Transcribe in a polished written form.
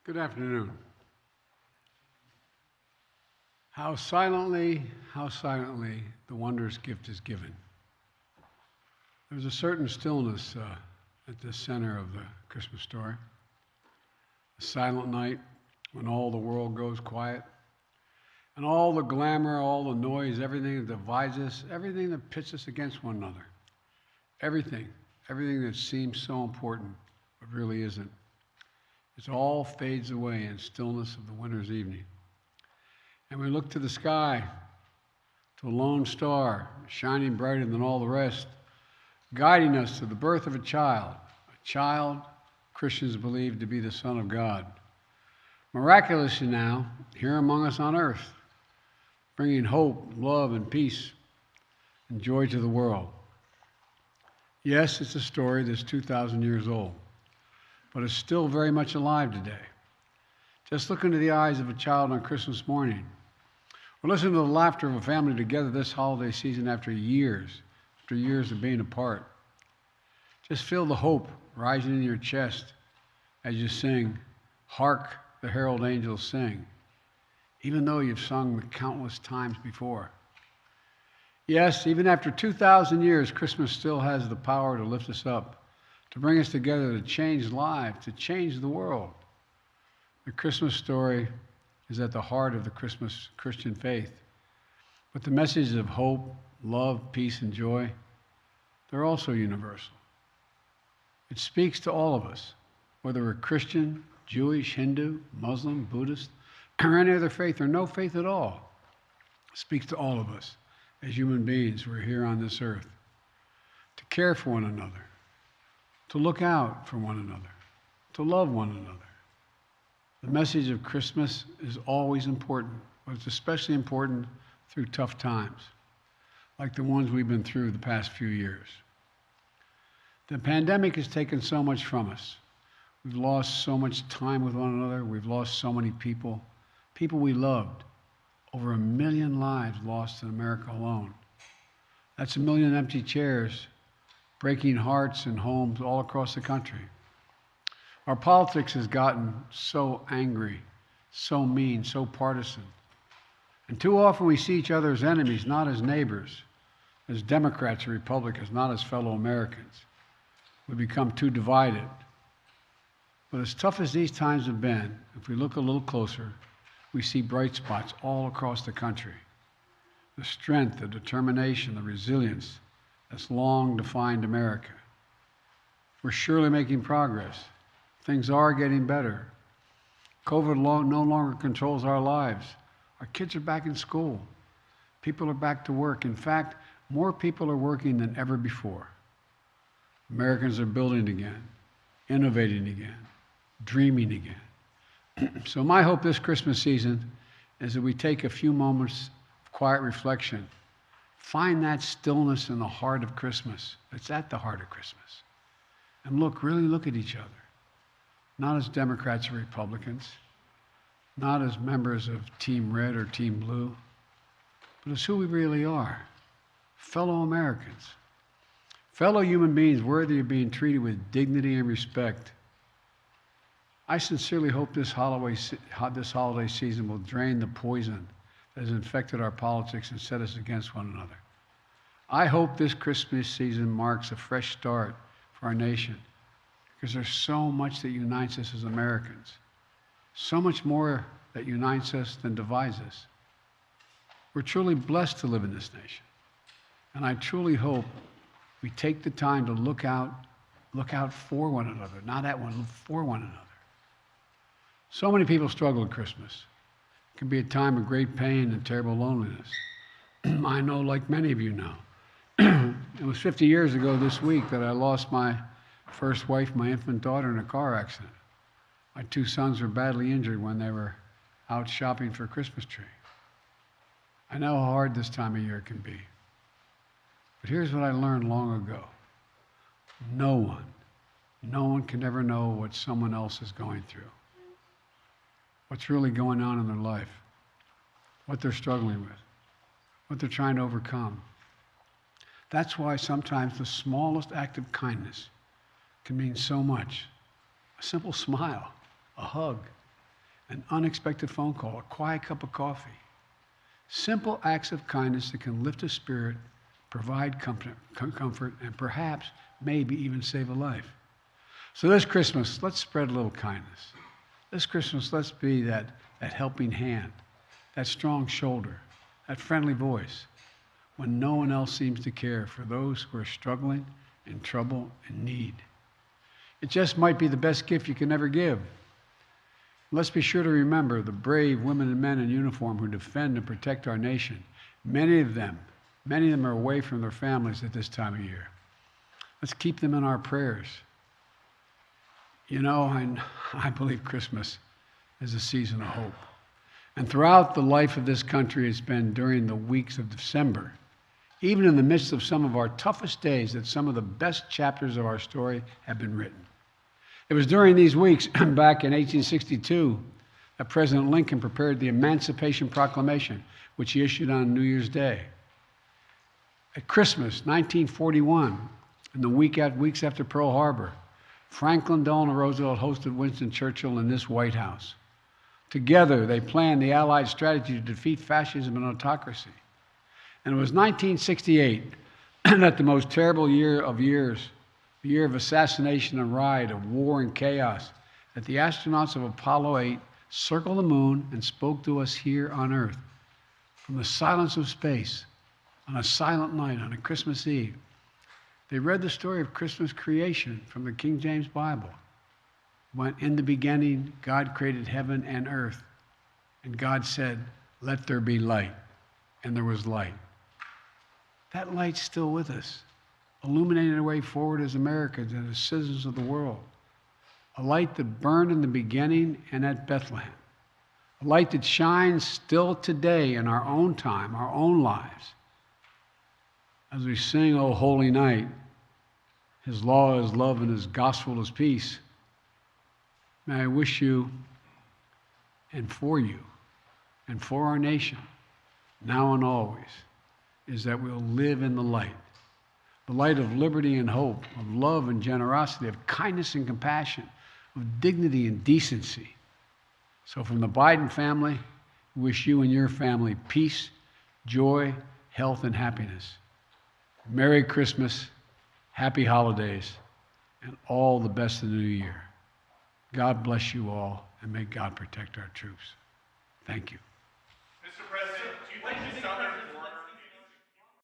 Good afternoon. How silently the wondrous gift is given. There's a certain stillness at the center of the Christmas story. A silent night when all the world goes quiet, and all the glamour, all the noise, everything that divides us, everything that pits us against one another, everything that seems so important but really isn't. It all fades away in stillness of the winter's evening. And we look to the sky, to a lone star, shining brighter than all the rest, guiding us to the birth of a child Christians believe to be the Son of God. Miraculously now, here among us on earth, bringing hope, love, and peace and joy to the world. Yes, it's a story that's 2,000 years old, but it's still very much alive today. Just look into the eyes of a child on Christmas morning, or listen to the laughter of a family together this holiday season after years of being apart. Just feel the hope rising in your chest as you sing, "Hark the herald angels sing," even though you've sung the countless times before. Yes, even after 2,000 years, Christmas still has the power to lift us up, to bring us together, to change lives, to change the world. The Christmas story is at the heart of the Christian faith. But the messages of hope, love, peace, and joy, they're also universal. It speaks to all of us, whether we're Christian, Jewish, Hindu, Muslim, Buddhist, or any other faith, or no faith at all. It speaks to all of us as human beings who are here on this earth, to care for one another, to look out for one another, to love one another. The message of Christmas is always important, but it's especially important through tough times, like the ones we've been through the past few years. The pandemic has taken so much from us. We've lost so much time with one another. We've lost so many people we loved. Over 1 million lives lost in America alone. That's 1 million empty chairs, breaking hearts and homes all across the country. Our politics has gotten so angry, so mean, so partisan. And too often we see each other as enemies, not as neighbors, as Democrats or Republicans, not as fellow Americans. We become too divided. But as tough as these times have been, if we look a little closer, we see bright spots all across the country. The strength, the determination, the resilience that's long defined America. We're surely making progress. Things are getting better. COVID no longer controls our lives. Our kids are back in school. People are back to work. In fact, more people are working than ever before. Americans are building again, innovating again, dreaming again. So my hope this Christmas season is that we take a few moments of quiet reflection, find that stillness in the heart of Christmas. It's at the heart of Christmas. And really look at each other. Not as Democrats or Republicans, not as members of Team Red or Team Blue, but as who we really are, fellow Americans, fellow human beings worthy of being treated with dignity and respect. I sincerely hope this holiday season will drain the poison that has infected our politics and set us against one another. I hope this Christmas season marks a fresh start for our nation, because there's so much that unites us as Americans, so much more that unites us than divides us. We're truly blessed to live in this nation, and I truly hope we take the time to look out for one another, not at one, for one another. So many people struggle at Christmas. It can be a time of great pain and terrible loneliness. I know, like many of you know, it was 50 years ago this week that I lost my first wife, my infant daughter, in a car accident. My 2 sons were badly injured when they were out shopping for a Christmas tree. I know how hard this time of year can be. But here's what I learned long ago. No one can ever know what someone else is going through, what's really going on in their life, what they're struggling with, what they're trying to overcome. That's why sometimes the smallest act of kindness can mean so much. A simple smile, a hug, an unexpected phone call, a quiet cup of coffee. Simple acts of kindness that can lift a spirit, provide comfort, and perhaps, maybe even save a life. So this Christmas, let's spread a little kindness. This Christmas, let's be that helping hand, that strong shoulder, that friendly voice, when no one else seems to care for those who are struggling, in trouble, in need. It just might be the best gift you can ever give. Let's be sure to remember the brave women and men in uniform who defend and protect our nation. Many of them are away from their families at this time of year. Let's keep them in our prayers. You know, I believe Christmas is a season of hope. And throughout the life of this country, it's been during the weeks of December, even in the midst of some of our toughest days, that some of the best chapters of our story have been written. It was during these weeks, back in 1862, that President Lincoln prepared the Emancipation Proclamation, which he issued on New Year's Day. At Christmas, 1941, in the weeks after Pearl Harbor, Franklin Delano Roosevelt hosted Winston Churchill in this White House. Together, they planned the Allied strategy to defeat fascism and autocracy. And it was 1968, that the most terrible year of years, the year of assassination and riot, of war and chaos, that the astronauts of Apollo 8 circled the moon and spoke to us here on Earth from the silence of space on a silent night on a Christmas Eve. They read the story of Christmas creation from the King James Bible. When in the beginning, God created heaven and earth, and God said, "Let there be light," and there was light. That light's still with us, illuminating the way forward as Americans and as citizens of the world. A light that burned in the beginning and at Bethlehem. A light that shines still today in our own time, our own lives. As we sing, "O Holy Night," His law is love and His gospel is peace. May I wish you and for our nation, now and always, is that we'll live in the light of liberty and hope, of love and generosity, of kindness and compassion, of dignity and decency. So from the Biden family, we wish you and your family peace, joy, health, and happiness. Merry Christmas, happy holidays, and all the best in the new year. God bless you all, and may God protect our troops. Thank you. Mr. President, do you think this summer